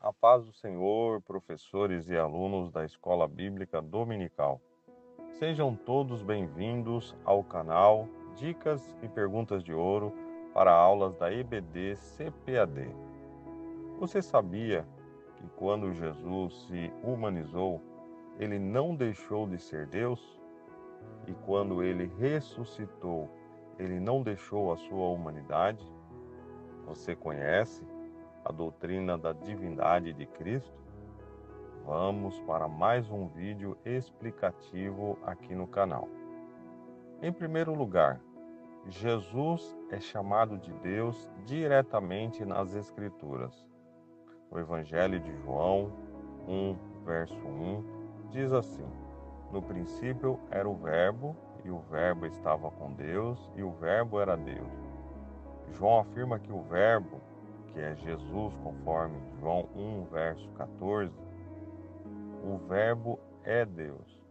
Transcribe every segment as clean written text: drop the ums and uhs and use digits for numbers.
A paz do Senhor, professores e alunos da Escola Bíblica Dominical. Sejam todos bem-vindos ao canal Dicas e Perguntas de Ouro para aulas da EBD CPAD. Você sabia que quando Jesus se humanizou, ele não deixou de ser Deus? E quando ele ressuscitou, ele não deixou a sua humanidade? Você conhece a doutrina da divindade de Cristo? Vamos para mais um vídeo explicativo aqui no canal. Em primeiro lugar, Jesus é chamado de Deus diretamente nas Escrituras. O Evangelho de João 1, verso 1, diz assim: No princípio era o Verbo, e o Verbo estava com Deus, e o Verbo era Deus. João afirma que o Verbo, que é Jesus, conforme João 1, verso 14, o Verbo é Deus.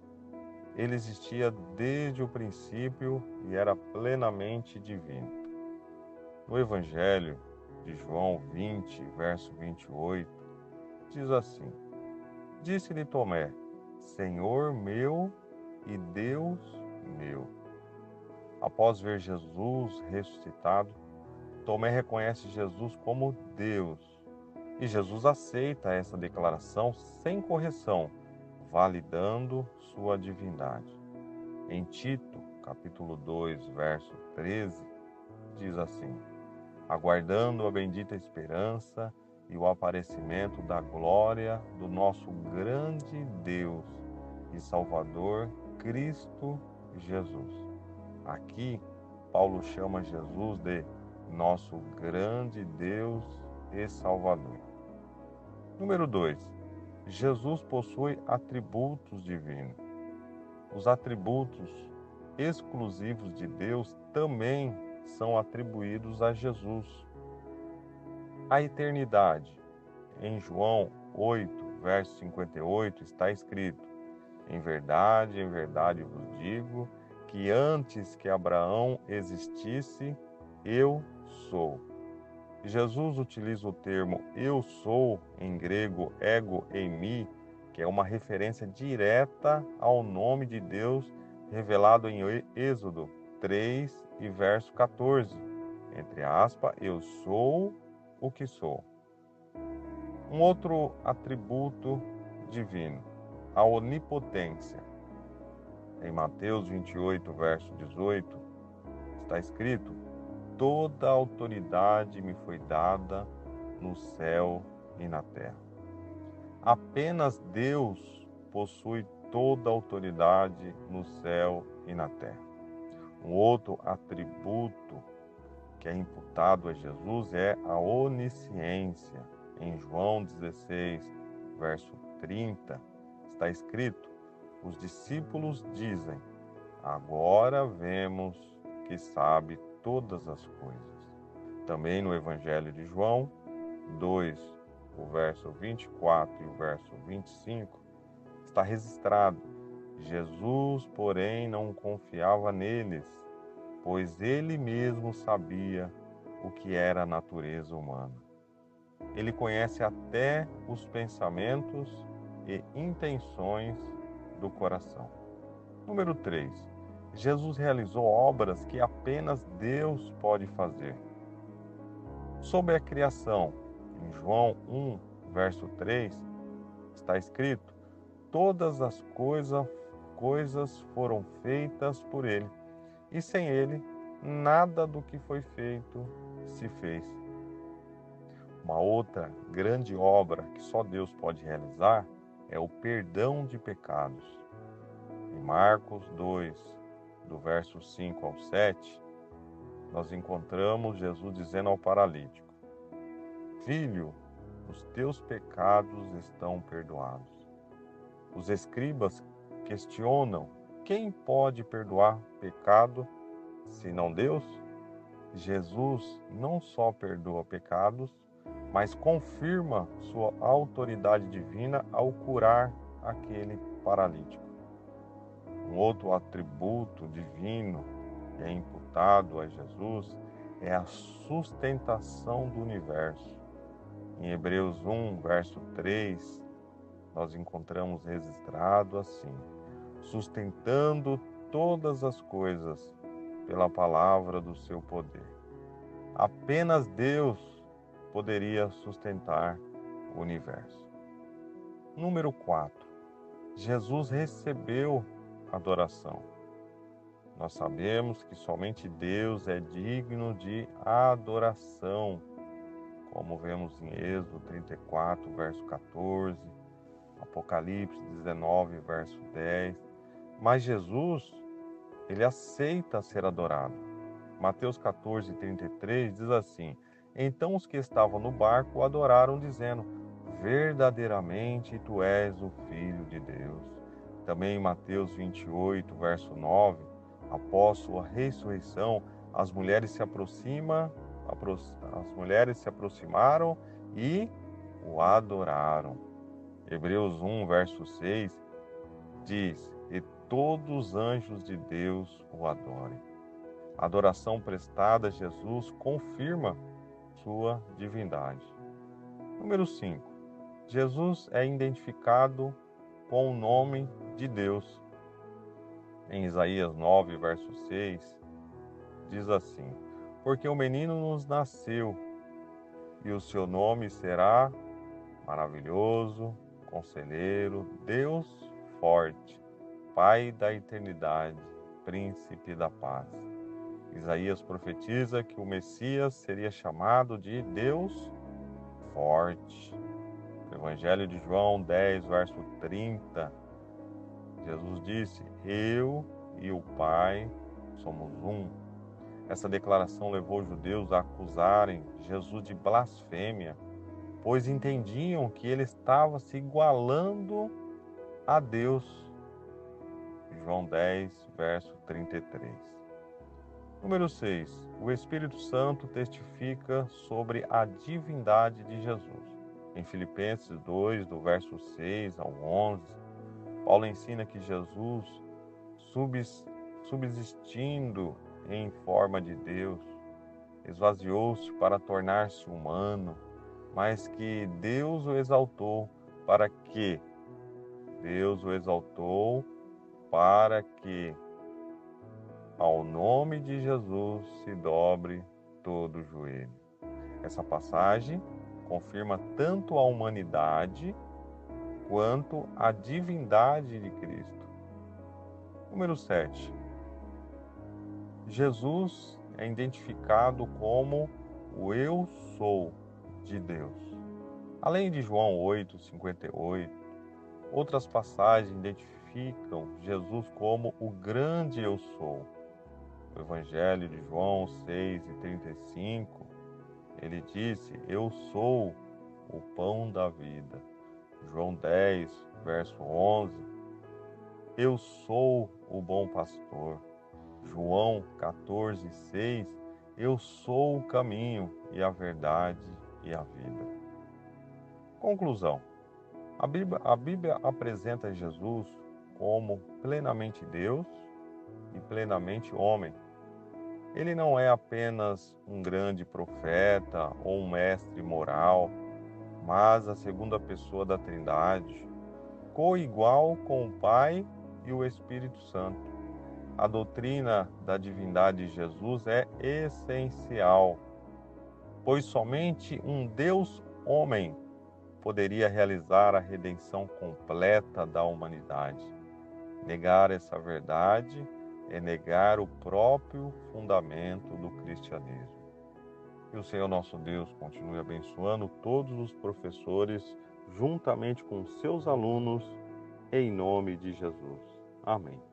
Ele existia desde o princípio e era plenamente divino. No Evangelho de João 20, verso 28, diz assim: Disse-lhe Tomé, Senhor meu e Deus meu. Após ver Jesus ressuscitado, Tomé reconhece Jesus como Deus. E Jesus aceita essa declaração sem correção, validando sua divindade. Em Tito, capítulo 2, verso 13, diz assim: Aguardando a bendita esperança e o aparecimento da glória do nosso grande Deus e Salvador, Cristo Jesus. Aqui, Paulo chama Jesus de nosso grande Deus e Salvador. Número 2. Jesus possui atributos divinos. Os atributos exclusivos de Deus também são atribuídos a Jesus. A eternidade. Em João 8, verso 58, está escrito: em verdade vos digo, que antes que Abraão existisse, eu sou. Jesus utiliza o termo eu sou, em grego ego eimi, que é uma referência direta ao nome de Deus revelado em Êxodo 3 e verso 14. Entre aspas, eu sou o que sou. Um outro atributo divino, a onipotência. Em Mateus 28, verso 18, está escrito: Toda autoridade me foi dada no céu e na terra. Apenas Deus possui toda autoridade no céu e na terra. Um outro atributo que é imputado a Jesus é a onisciência. Em João 16, verso 30, está escrito: Os discípulos dizem: Agora vemos que sabe todas as coisas. Também no Evangelho de João 2, o verso 24 e o verso 25, está registrado: Jesus, porém, não confiava neles, pois ele mesmo sabia o que era a natureza humana. Ele conhece até os pensamentos e intenções do coração. Número 3. Jesus realizou obras que apenas Deus pode fazer. Sobre a criação, em João 1, verso 3, está escrito: Todas as coisas foram feitas por ele, e sem ele, nada do que foi feito se fez. Uma outra grande obra que só Deus pode realizar é o perdão de pecados. Em Marcos 2, do verso 5 ao 7, nós encontramos Jesus dizendo ao paralítico: Filho, os teus pecados estão perdoados. Os escribas questionam: quem pode perdoar pecado senão Deus? Jesus não só perdoa pecados, mas confirma sua autoridade divina ao curar aquele paralítico. Um outro atributo divino que é imputado a Jesus é a sustentação do universo. Em Hebreus 1, verso 3, nós encontramos registrado assim: sustentando todas as coisas pela palavra do seu poder. Apenas Deus poderia sustentar o universo. Número 4. Jesus recebeu adoração. Nós sabemos que somente Deus é digno de adoração, como vemos em Êxodo 34, verso 14, Apocalipse 19, verso 10. Mas Jesus, ele aceita ser adorado. Mateus 14, 33 diz assim: então os que estavam no barco o adoraram, dizendo: verdadeiramente tu és o Filho de Deus. Também em Mateus 28, verso 9, após sua ressurreição, as mulheres se aproximaram e o adoraram. Hebreus 1, verso 6 diz: e todos os anjos de Deus o adorem. A adoração prestada a Jesus confirma sua divindade. Número 5. Jesus é identificado com o nome de Deus. Em Isaías 9, verso 6, diz assim: porque o menino nos nasceu, e o seu nome será Maravilhoso, Conselheiro, Deus Forte, Pai da Eternidade, Príncipe da Paz. Isaías profetiza que o Messias seria chamado de Deus Forte. No Evangelho de João 10, verso 30, Jesus disse: eu e o Pai somos um. Essa declaração levou os judeus a acusarem Jesus de blasfêmia, pois entendiam que ele estava se igualando a Deus. João 10, verso 33. Número 6. O Espírito Santo testifica sobre a divindade de Jesus. Em Filipenses 2, do verso 6 ao 11, Paulo ensina que Jesus, subsistindo em forma de Deus, esvaziou-se para tornar-se humano, mas que Deus o exaltou para que ao nome de Jesus se dobre todo o joelho. Essa passagem confirma tanto a humanidade quanto a divindade de Cristo. Número 7. Jesus é identificado como o Eu Sou de Deus. Além de João 8, 58, outras passagens identificam Jesus como o grande Eu Sou. No Evangelho de João 6 e 35, ele disse: eu sou o pão da vida. João 10, verso 11, eu sou o bom pastor. João 14, 6, eu sou o caminho e a verdade e a vida. Conclusão. A Bíblia apresenta Jesus como plenamente Deus e plenamente homem. Ele não é apenas um grande profeta ou um mestre moral, mas a segunda pessoa da Trindade, coigual com o Pai e o Espírito Santo. A doutrina da divindade de Jesus é essencial, pois somente um Deus homem poderia realizar a redenção completa da humanidade. Negar essa verdade é negar o próprio fundamento do cristianismo. Que o Senhor nosso Deus continue abençoando todos os professores, juntamente com seus alunos, em nome de Jesus. Amém.